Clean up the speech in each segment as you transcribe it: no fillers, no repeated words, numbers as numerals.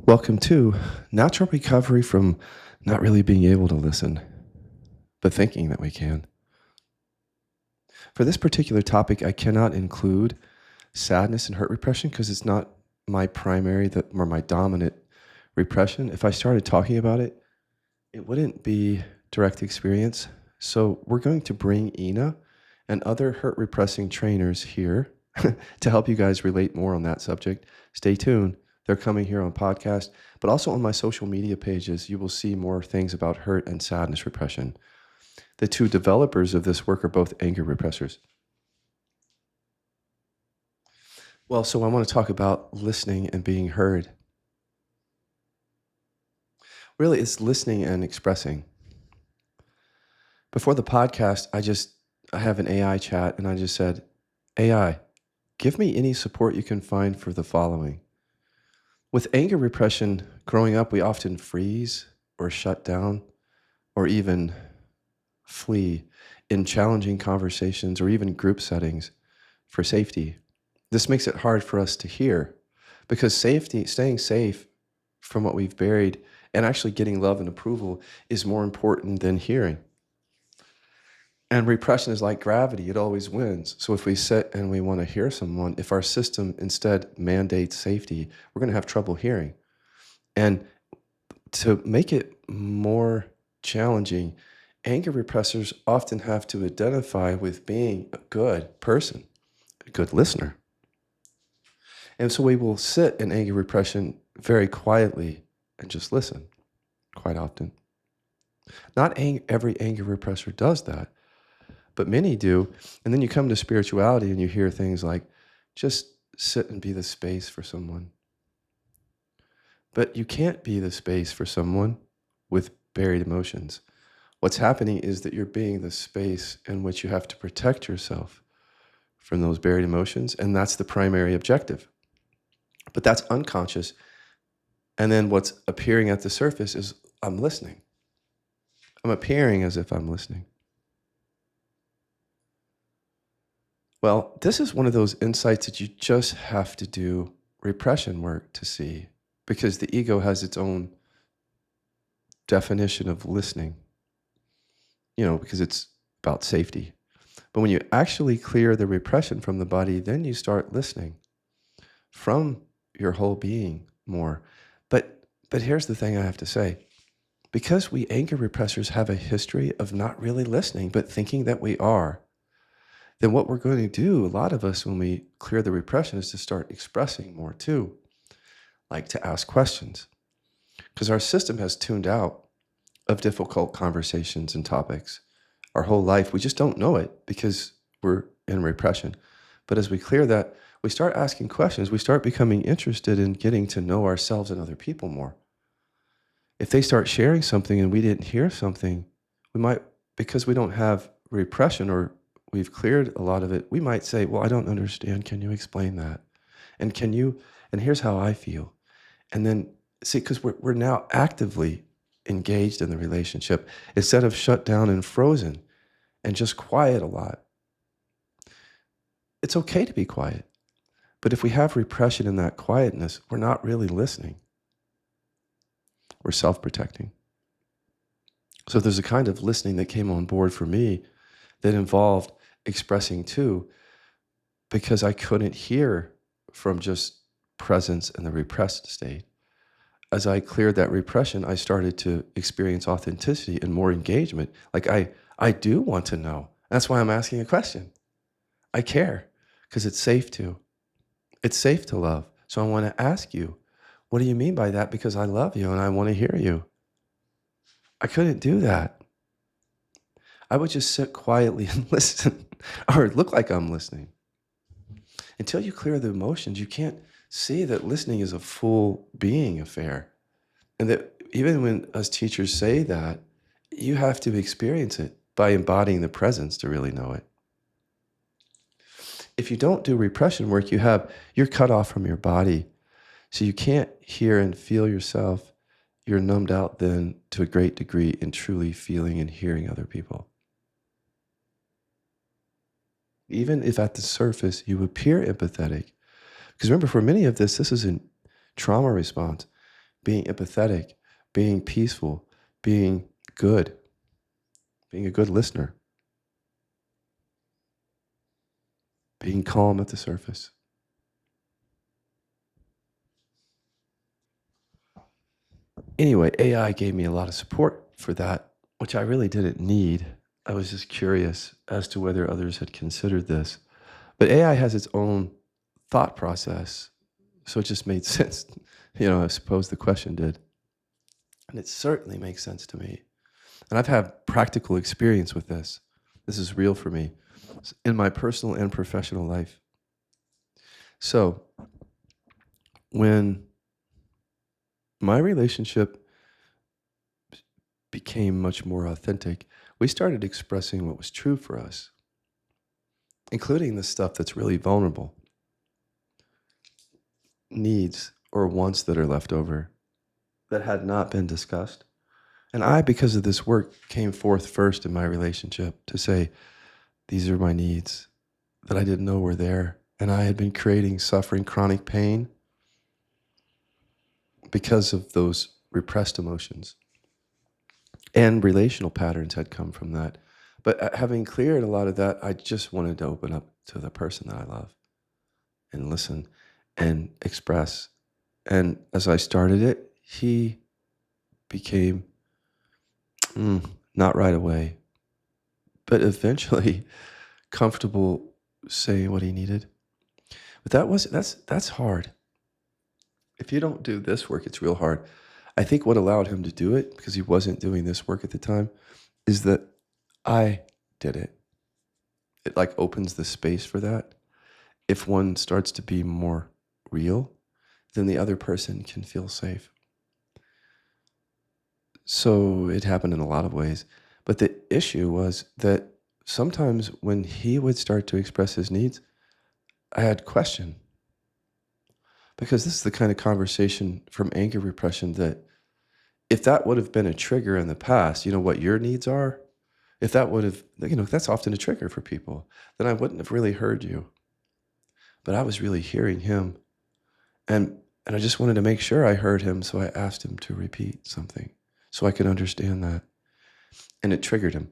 Welcome to Natural Recovery from Not Really Being Able to Listen, but Thinking That We Can. For this particular topic, I cannot include sadness and hurt repression because it's not my primary or my dominant repression. If I started talking about it, it wouldn't be direct experience. So we're going to bring Ina and other hurt repressing trainers here to help you guys relate more on that subject. Stay tuned. They're coming here on podcast, but also on my social media pages, you will see more things about hurt and sadness repression. The two developers of this work are both anger repressors. Well, so I want to talk about listening and being heard. Really, it's listening and expressing. Before the podcast, I have an AI chat and I just said, AI, give me any support you can find for the following. With anger repression, growing up, we often freeze or shut down or even flee in challenging conversations or even group settings for safety. This makes it hard for us to hear because staying safe from what we've buried and actually getting love and approval is more important than hearing. And repression is like gravity, it always wins. So if we sit and we want to hear someone, if our system instead mandates safety, we're going to have trouble hearing. And to make it more challenging, anger repressors often have to identify with being a good person, a good listener. And so we will sit in anger repression very quietly and just listen quite often. Not every anger repressor does that, but many do. And then you come to spirituality and you hear things like, just sit and be the space for someone. But you can't be the space for someone with buried emotions. What's happening is that you're being the space in which you have to protect yourself from those buried emotions, and that's the primary objective. But that's unconscious. And then what's appearing at the surface is I'm listening. I'm appearing as if I'm listening. Well, this is one of those insights that you just have to do repression work to see, because the ego has its own definition of listening, because it's about safety. But when you actually clear the repression from the body, then you start listening from your whole being more. But here's the thing I have to say. Because we anger repressors have a history of not really listening, but thinking that we are, then what we're going to do, a lot of us, when we clear the repression, is to start expressing more too, like to ask questions. Because our system has tuned out of difficult conversations and topics. Our whole life, we just don't know it because we're in repression. But as we clear that, we start asking questions. We start becoming interested in getting to know ourselves and other people more. If they start sharing something and we didn't hear something, we might, because we don't have repression or we've cleared a lot of it, we might say, well, I don't understand. Can you explain that? And here's how I feel. And then see, because we're now actively engaged in the relationship instead of shut down and frozen and just quiet a lot. It's okay to be quiet. But if we have repression in that quietness, we're not really listening. We're self-protecting. So there's a kind of listening that came on board for me that involved expressing too, because I couldn't hear from just presence in the repressed state. As I cleared that repression, I started to experience authenticity and more engagement. Like I do want to know. That's why I'm asking a question. I care because it's safe to. It's safe to love. So I want to ask you, what do you mean by that? Because I love you and I want to hear you. I couldn't do that. I would just sit quietly and listen or look like I'm listening. Until you clear the emotions, you can't see that listening is a full being affair. And that even when us teachers say that, you have to experience it by embodying the presence to really know it. If you don't do repression work, you're cut off from your body. So you can't hear and feel yourself. You're numbed out then to a great degree in truly feeling and hearing other people. Even if at the surface you appear empathetic. Because remember, for many of this is a trauma response. being empathetic, being peaceful, being good, being a good listener, being calm at the surface. Anyway, AI gave me a lot of support for that, which I really didn't need. I was just curious as to whether others had considered this. But AI has its own thought process, so it just made sense. I suppose the question did. And it certainly makes sense to me. And I've had practical experience with this. This is real for me in my personal and professional life. So, when my relationship became much more authentic, we started expressing what was true for us, including the stuff that's really vulnerable, needs or wants that are left over that had not been discussed. And I, because of this work, came forth first in my relationship to say, these are my needs that I didn't know were there. And I had been creating suffering, chronic pain because of those repressed emotions. And relational patterns had come from that. But having cleared a lot of that, I just wanted to open up to the person that I love and listen and express. And as I started it, he became, not right away, but eventually comfortable saying what he needed. But that's hard. If you don't do this work, it's real hard. I think what allowed him to do it, because he wasn't doing this work at the time, is that I did it. It like opens the space for that. If one starts to be more real, then the other person can feel safe. So it happened in a lot of ways. But the issue was that sometimes when he would start to express his needs, I had question. Because this is the kind of conversation from anger repression that if that would have been a trigger in the past, what your needs are, if that would have, that's often a trigger for people, then I wouldn't have really heard you. But I was really hearing him. And I just wanted to make sure I heard him, so I asked him to repeat something so I could understand that. And it triggered him.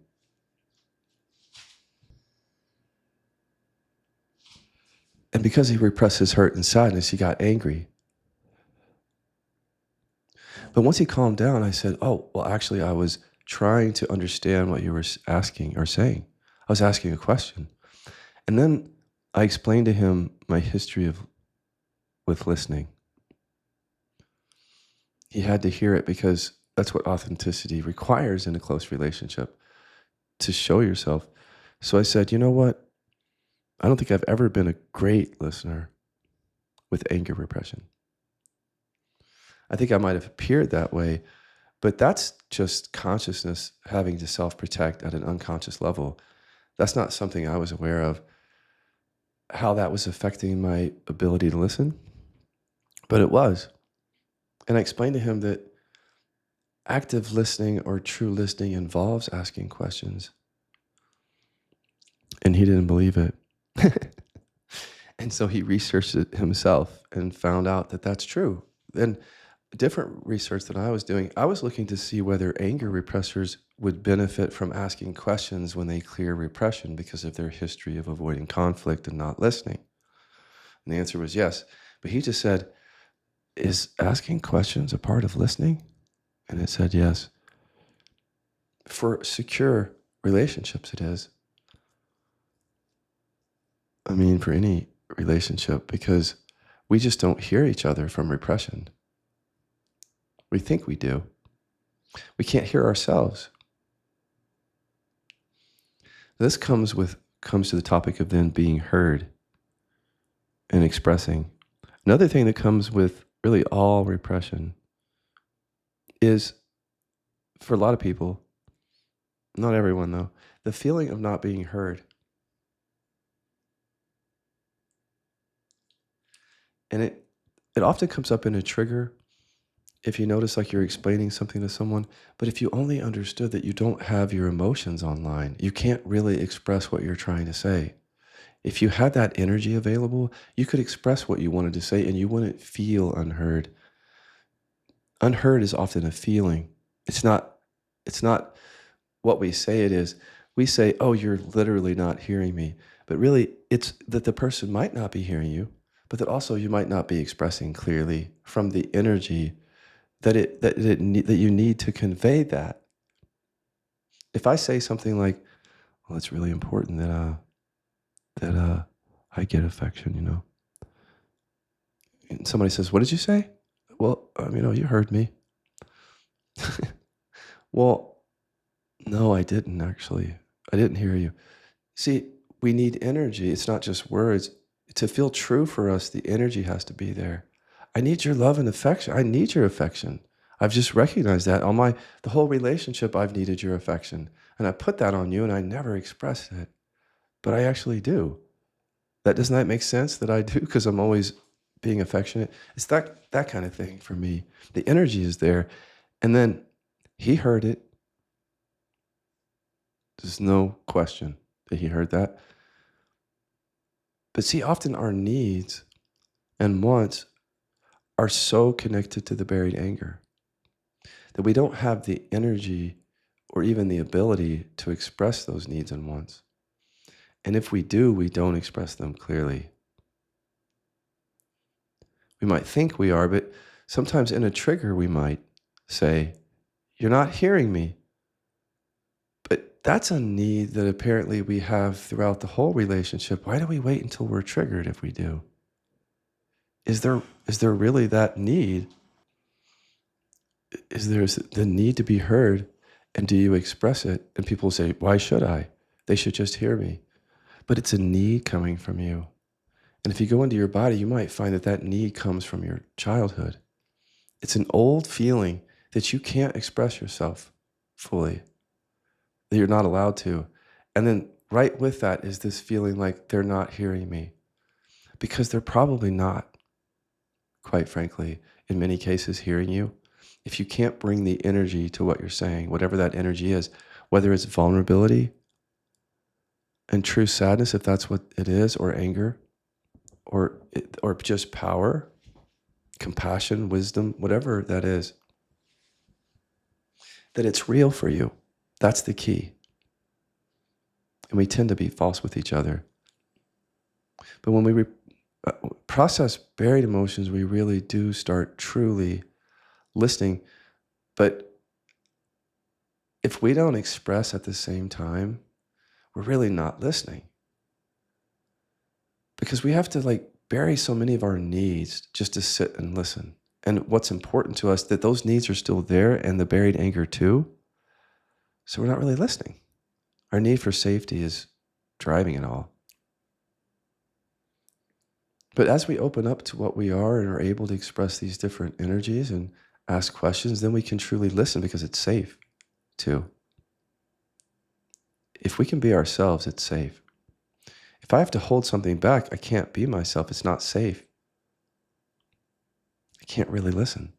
And because he repressed his hurt and sadness, he got angry. But once he calmed down, I said, oh, well, actually, I was trying to understand what you were asking or saying. I was asking a question. And then I explained to him my history with listening. He had to hear it because that's what authenticity requires in a close relationship, to show yourself. So I said, you know what? I don't think I've ever been a great listener with anger repression. I think I might have appeared that way, but that's just consciousness having to self-protect at an unconscious level. That's not something I was aware of, how that was affecting my ability to listen, but it was. And I explained to him that active listening or true listening involves asking questions. And he didn't believe it. And so he researched it himself and found out that that's true. And different research than I was doing, I was looking to see whether anger repressors would benefit from asking questions when they clear repression because of their history of avoiding conflict and not listening. And the answer was yes. But he just said, is asking questions a part of listening? And it said yes. For secure relationships, it is. I mean, for any relationship, because we just don't hear each other from repression. We think we do. We can't hear ourselves. This comes to the topic of then being heard and expressing. Another thing that comes with really all repression is, for a lot of people, not everyone though, the feeling of not being heard. And it often comes up in a trigger if you notice like you're explaining something to someone, but if you only understood that you don't have your emotions online, you can't really express what you're trying to say. If you had that energy available, you could express what you wanted to say and you wouldn't feel unheard. Unheard is often a feeling. It's not, it's not what we say it is. We say, oh, you're literally not hearing me. But really, it's that the person might not be hearing you, but that also you might not be expressing clearly from the energy that you need to convey that. If I say something like, well, it's really important that I get affection, And somebody says, what did you say? Well, you heard me. Well, no, I didn't actually. I didn't hear you. See, we need energy. It's not just words. To feel true for us, the energy has to be there. I need your love and affection. I need your affection. I've just recognized that the whole relationship, I've needed your affection. And I put that on you and I never expressed it. But I actually do. Doesn't that make sense that I do? Because I'm always being affectionate. It's that kind of thing for me. The energy is there. And then he heard it. There's no question that he heard that. But see, often our needs and wants are so connected to the buried anger that we don't have the energy or even the ability to express those needs and wants. And if we do, we don't express them clearly. We might think we are, but sometimes in a trigger, we might say, you're not hearing me. But that's a need that apparently we have throughout the whole relationship. Why do we wait until we're triggered if we do? Is there really that need? Is there the need to be heard? And do you express it? And people say, why should I? They should just hear me. But it's a need coming from you. And if you go into your body, you might find that need comes from your childhood. It's an old feeling that you can't express yourself fully, that you're not allowed to. And then right with that is this feeling like they're not hearing me, because they're probably not, quite frankly, in many cases, hearing you. If you can't bring the energy to what you're saying, whatever that energy is, whether it's vulnerability and true sadness, if that's what it is, or anger, or just power, compassion, wisdom, whatever that is, that it's real for you. That's the key. And we tend to be false with each other. But when we process buried emotions, we really do start truly listening. But if we don't express at the same time, we're really not listening. Because we have to bury so many of our needs just to sit and listen. And what's important to us, that those needs are still there, and the buried anger too. So we're not really listening. Our need for safety is driving it all. But as we open up to what we are and are able to express these different energies and ask questions, then we can truly listen, because it's safe too. If we can be ourselves, it's safe. If I have to hold something back, I can't be myself. It's not safe. I can't really listen.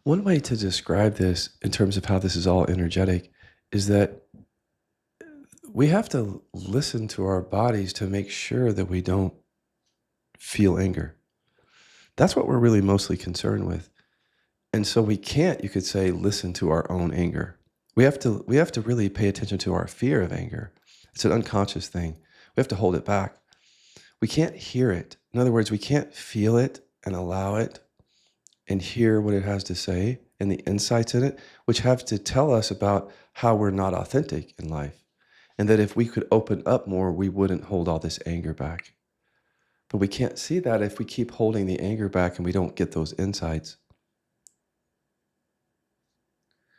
One way to describe this in terms of how this is all energetic is that we have to listen to our bodies to make sure that we don't feel anger. That's what we're really mostly concerned with. And so we can't, you could say, listen to our own anger. We have to really pay attention to our fear of anger. It's an unconscious thing. We have to hold it back. We can't hear it. In other words, we can't feel it and allow it and hear what it has to say and the insights in it, which have to tell us about how we're not authentic in life. And that if we could open up more, we wouldn't hold all this anger back. But we can't see that if we keep holding the anger back and we don't get those insights.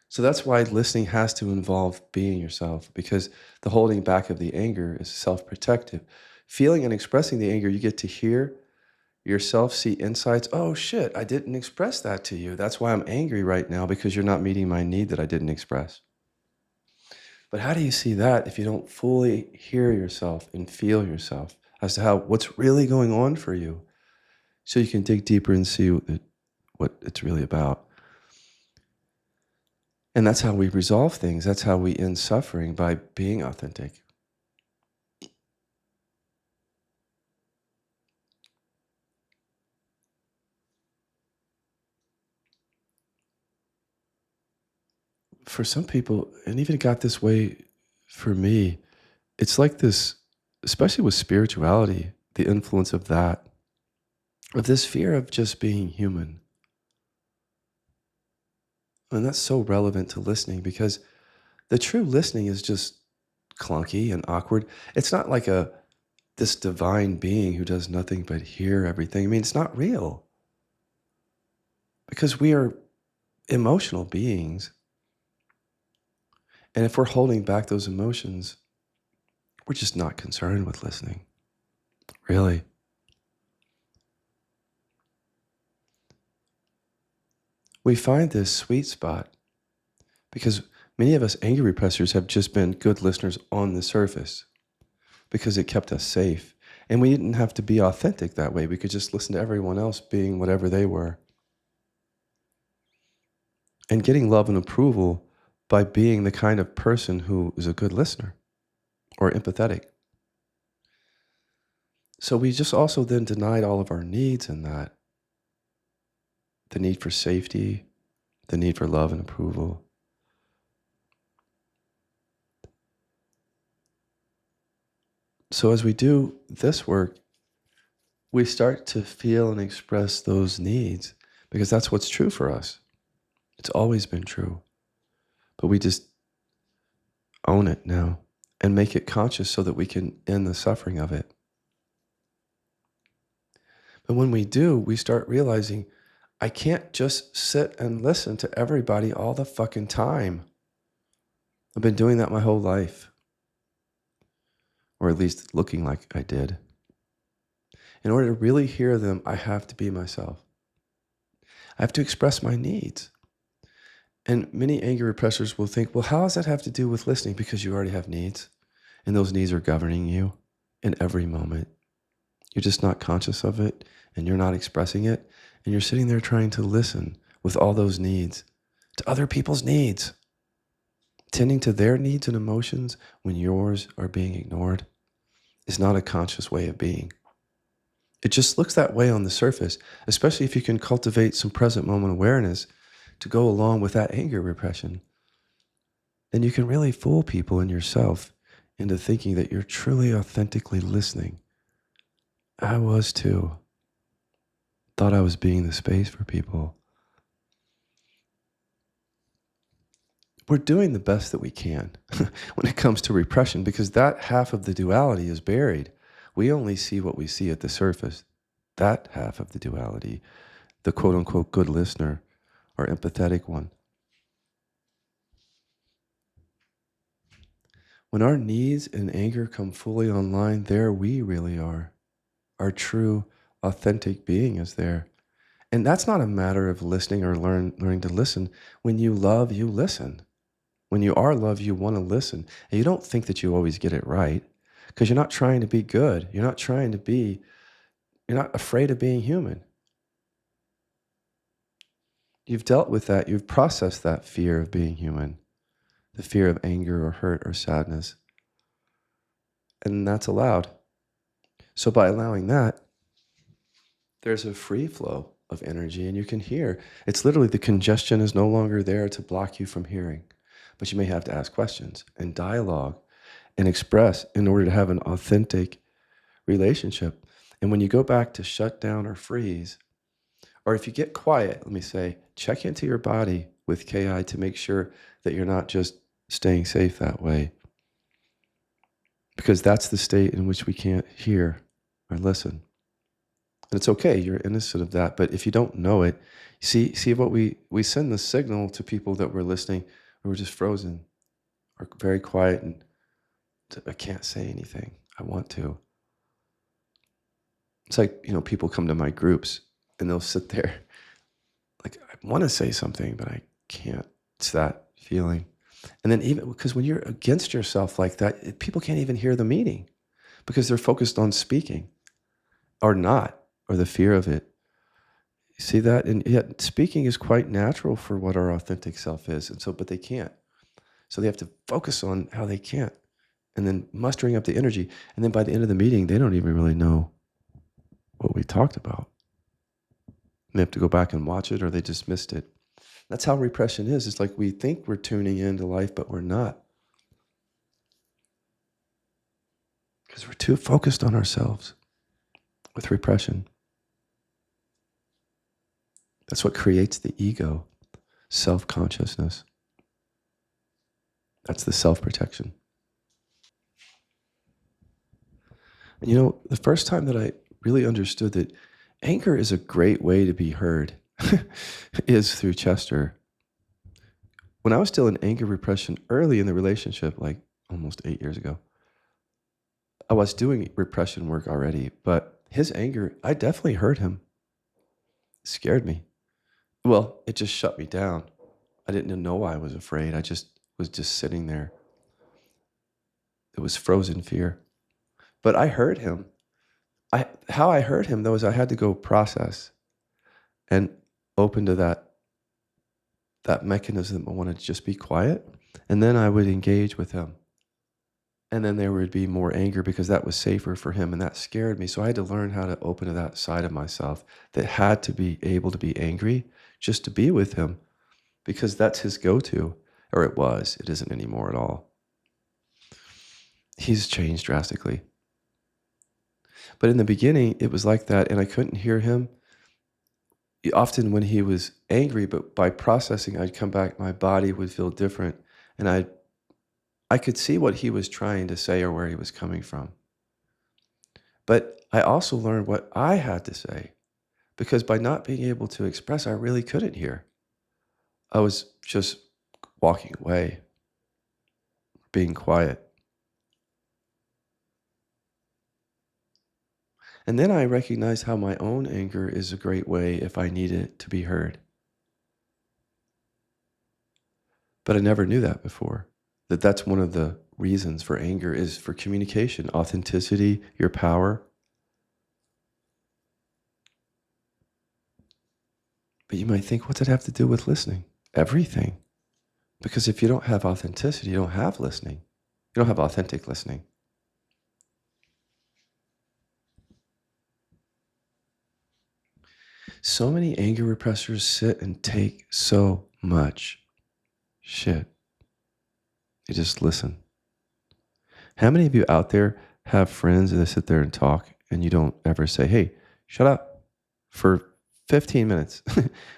So that's why listening has to involve being yourself, because the holding back of the anger is self-protective. Feeling and expressing the anger, you get to hear yourself, see insights. Oh shit, I didn't express that to you. That's why I'm angry right now, because you're not meeting my need that I didn't express. But how do you see that if you don't fully hear yourself and feel yourself as to what's really going on for you, so you can dig deeper and see what it's really about? And that's how we resolve things. That's how we end suffering, by being authentic. For some people, and even it got this way for me, it's like this, especially with spirituality, the influence of that, of this fear of just being human. And that's so relevant to listening, because the true listening is just clunky and awkward. It's not like this divine being who does nothing but hear everything. I mean, it's not real, because we are emotional beings. And if we're holding back those emotions, we're just not concerned with listening, really. We find this sweet spot because many of us anger repressors have just been good listeners on the surface, because it kept us safe. And we didn't have to be authentic that way. We could just listen to everyone else being whatever they were, and getting love and approval by being the kind of person who is a good listener or empathetic. So we just also then denied all of our needs in that, the need for safety, the need for love and approval. So as we do this work, we start to feel and express those needs, because that's what's true for us. It's always been true. But we just own it now and make it conscious so that we can end the suffering of it. But when we do, we start realizing, I can't just sit and listen to everybody all the fucking time. I've been doing that my whole life, or at least looking like I did. In order to really hear them, I have to be myself. I have to express my needs. And many anger repressors will think, well, how does that have to do with listening? Because you already have needs, and those needs are governing you in every moment. You're just not conscious of it, and you're not expressing it, and you're sitting there trying to listen with all those needs to other people's needs, tending to their needs and emotions when yours are being ignored is not a conscious way of being. It just looks that way on the surface, especially if you can cultivate some present moment awareness to go along with that anger repression. Then you can really fool people and yourself into thinking that you're truly authentically listening. I was too. Thought I was being the space for people. We're doing the best that we can when it comes to repression, because that half of the duality is buried. We only see what we see at the surface. That half of the duality, the quote unquote good listener or empathetic one. When our needs and anger come fully online, there we really are. Our true, authentic being is there. And that's not a matter of listening or learning to listen. When you love, you listen. When you are love, you want to listen. And you don't think that you always get it right, because you're not trying to be good. You're not afraid of being human. You've dealt with that. You've processed that fear of being human, the fear of anger or hurt or sadness. And that's allowed. So by allowing that, there's a free flow of energy, and you can hear. It's literally, the congestion is no longer there to block you from hearing. But you may have to ask questions and dialogue and express in order to have an authentic relationship. And when you go back to shut down or freeze, or if you get quiet, let me say, check into your body with KI to make sure that you're not just staying safe that way. Because that's the state in which we can't hear or listen. And it's okay, you're innocent of that. But if you don't know it, see what we send the signal to people that we're listening, we're just frozen or very quiet, and I can't say anything. I want to. It's like, people come to my groups and they'll sit there like, I want to say something, but I can't. It's that feeling. And then even because when you're against yourself like that, people can't even hear the meaning because they're focused on speaking or not, or the fear of it. You see that? And yet speaking is quite natural for what our authentic self is. And so, but they can't. So they have to focus on how they can't and then mustering up the energy. And then by the end of the meeting, they don't even really know what we talked about. They have to go back and watch it or they just missed it. That's how repression is. It's like we think we're tuning into life, but we're not. Because we're too focused on ourselves with repression. That's what creates the ego, self-consciousness. That's the self-protection. And you know, the first time that I really understood that anger is a great way to be heard is through Chester. When I was still in anger repression early in the relationship, like almost 8 years ago, I was doing repression work already, but his anger, I definitely hurt him. It scared me. Well, it just shut me down. I didn't know why I was afraid. I just was just sitting there. It was frozen fear. But I heard him. How I heard him though is I had to go process and open to that mechanism. I wanted to just be quiet, and then I would engage with him. And then there would be more anger because that was safer for him, and that scared me. So I had to learn how to open to that side of myself that had to be able to be angry just to be with him, because that's his go-to, or it was. It isn't anymore at all. He's changed drastically. But in the beginning, it was like that, and I couldn't hear him. Often when he was angry, but by processing, I'd come back, my body would feel different, and I could see what he was trying to say or where he was coming from. But I also learned what I had to say, because by not being able to express, I really couldn't hear. I was just walking away, being quiet. And then I recognized how my own anger is a great way if I need it to be heard. But I never knew that before, that that's one of the reasons for anger is for communication, authenticity, your power. But you might think, what's it have to do with listening? Everything. Because if you don't have authenticity, you don't have listening. You don't have authentic listening. So many anger repressors sit and take so much shit. You just listen. How many of you out there have friends and they sit there and talk and you don't ever say, hey, shut up for 15 minutes?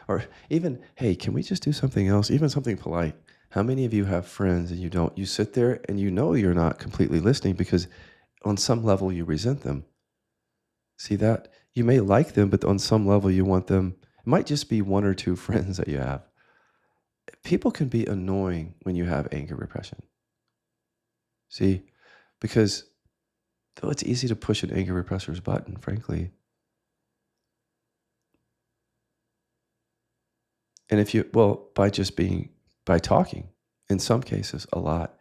Or even, hey, can we just do something else? Even something polite. How many of you have friends and you don't? You sit there and you know you're not completely listening because on some level you resent them. See that? You may like them, but on some level you want them. It might just be one or two friends that you have. People can be annoying when you have anger repression. See? Because though it's easy to push an anger repressor's button, frankly. And if you, well, by talking, in some cases, a lot.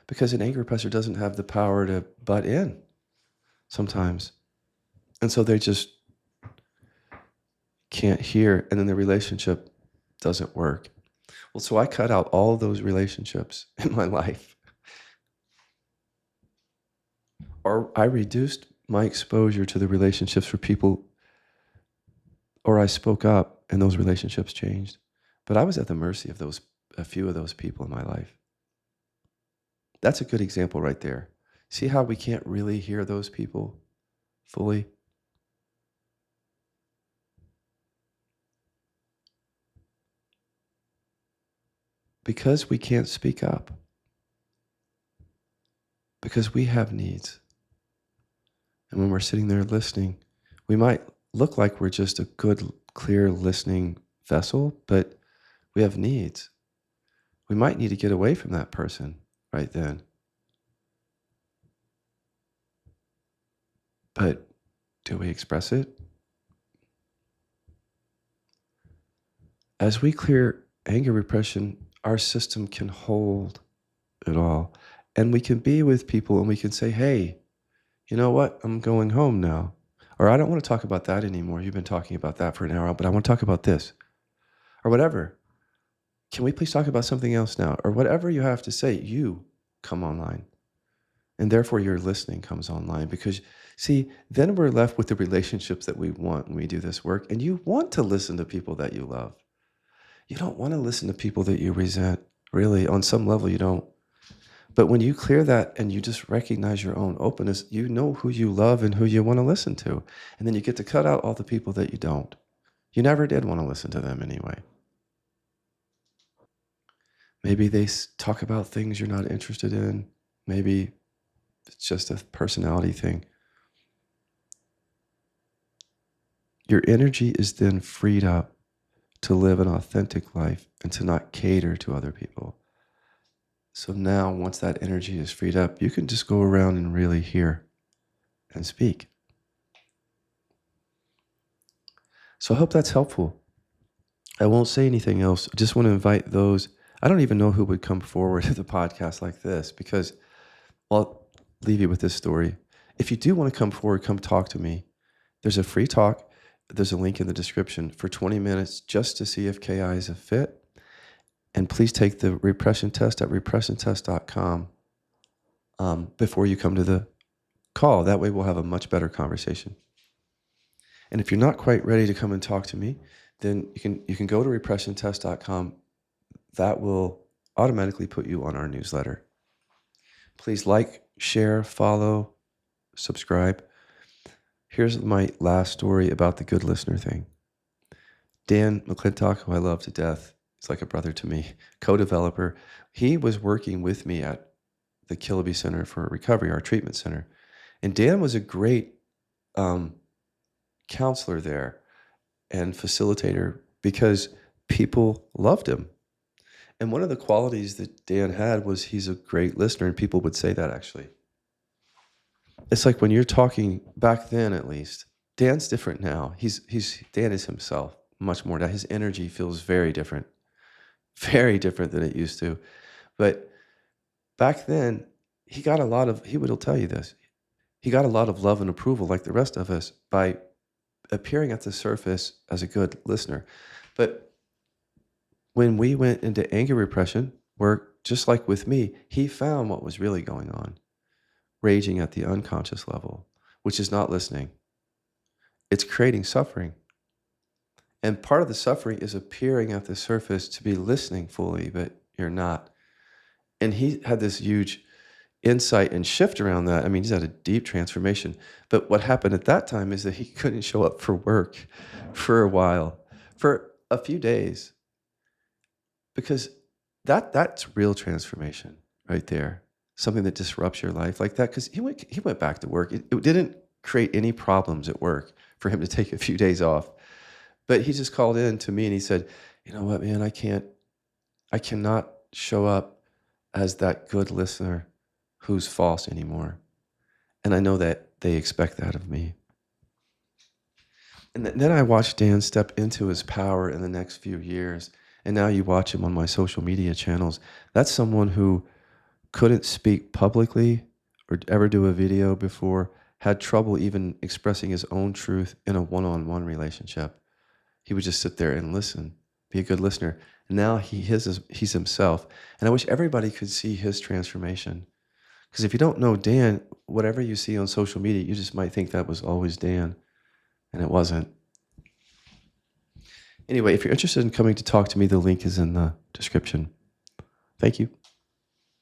Because an anger repressor doesn't have the power to butt in sometimes. And so they just can't hear, and then the relationship doesn't work. Well, so I cut out all those relationships in my life. Or I reduced my exposure to the relationships for people, or I spoke up and those relationships changed. But I was at the mercy of a few of those people in my life. That's a good example right there. See how we can't really hear those people fully? Because we can't speak up. Because we have needs. And when we're sitting there listening, we might look like we're just a good, clear listening vessel, but we have needs. We might need to get away from that person right then. But do we express it? As we clear anger repression, our system can hold it all. And we can be with people and we can say, hey, you know what? I'm going home now. Or I don't want to talk about that anymore. You've been talking about that for an hour, but I want to talk about this. Or whatever. Can we please talk about something else now? Or whatever you have to say, you come online. And therefore your listening comes online because, see, then we're left with the relationships that we want when we do this work. And you want to listen to people that you love. You don't want to listen to people that you resent. Really, on some level, you don't. But when you clear that and you just recognize your own openness, you know who you love and who you want to listen to. And then you get to cut out all the people that you don't. You never did want to listen to them anyway. Maybe they talk about things you're not interested in. Maybe it's just a personality thing. Your energy is then freed up to live an authentic life and to not cater to other people. So now, once that energy is freed up, you can just go around and really hear and speak. So I hope that's helpful. I won't say anything else. I just want to invite those. I don't even know who would come forward to the podcast like this because I'll leave you with this story. If you do want to come forward, come talk to me. There's a free talk. There's a link in the description for 20 minutes just to see if KI is a fit. And please take the repression test at repressiontest.com before you come to the call. That way we'll have a much better conversation. And if you're not quite ready to come and talk to me, then you can go to repressiontest.com. That will automatically put you on our newsletter. Please like, share, follow, subscribe. Here's my last story about the good listener thing. Dan McClintock, who I love to death, he's like a brother to me, co-developer. He was working with me at the Killaby Center for Recovery, our treatment center. And Dan was a great counselor there and facilitator because people loved him. And one of the qualities that Dan had was he's a great listener, and people would say that actually. It's like when you're talking back then, at least, Dan's different now. Dan is himself much more now. His energy feels very different than it used to. But back then, he would tell you this. He got a lot of love and approval like the rest of us by appearing at the surface as a good listener. But when we went into anger repression work, just like with me, he found what was really going on, raging at the unconscious level, which is not listening. It's creating suffering. And part of the suffering is appearing at the surface to be listening fully, but you're not. And he had this huge insight and shift around that. I mean, he's had a deep transformation. But what happened at that time is that he couldn't show up for work for a while, for a few days, because that's real transformation right there. Something that disrupts your life like that. Because he went back to work. It didn't create any problems at work for him to take a few days off. But he just called in to me and he said, you know what, man, I cannot show up as that good listener who's false anymore. And I know that they expect that of me. And then I watched Dan step into his power in the next few years. And now you watch him on my social media channels. That's someone who couldn't speak publicly or ever do a video before, had trouble even expressing his own truth in a one-on-one relationship. He would just sit there and listen, be a good listener. And now he's himself. And I wish everybody could see his transformation. Because if you don't know Dan, whatever you see on social media, you just might think that was always Dan. And it wasn't. Anyway, if you're interested in coming to talk to me, the link is in the description. Thank you.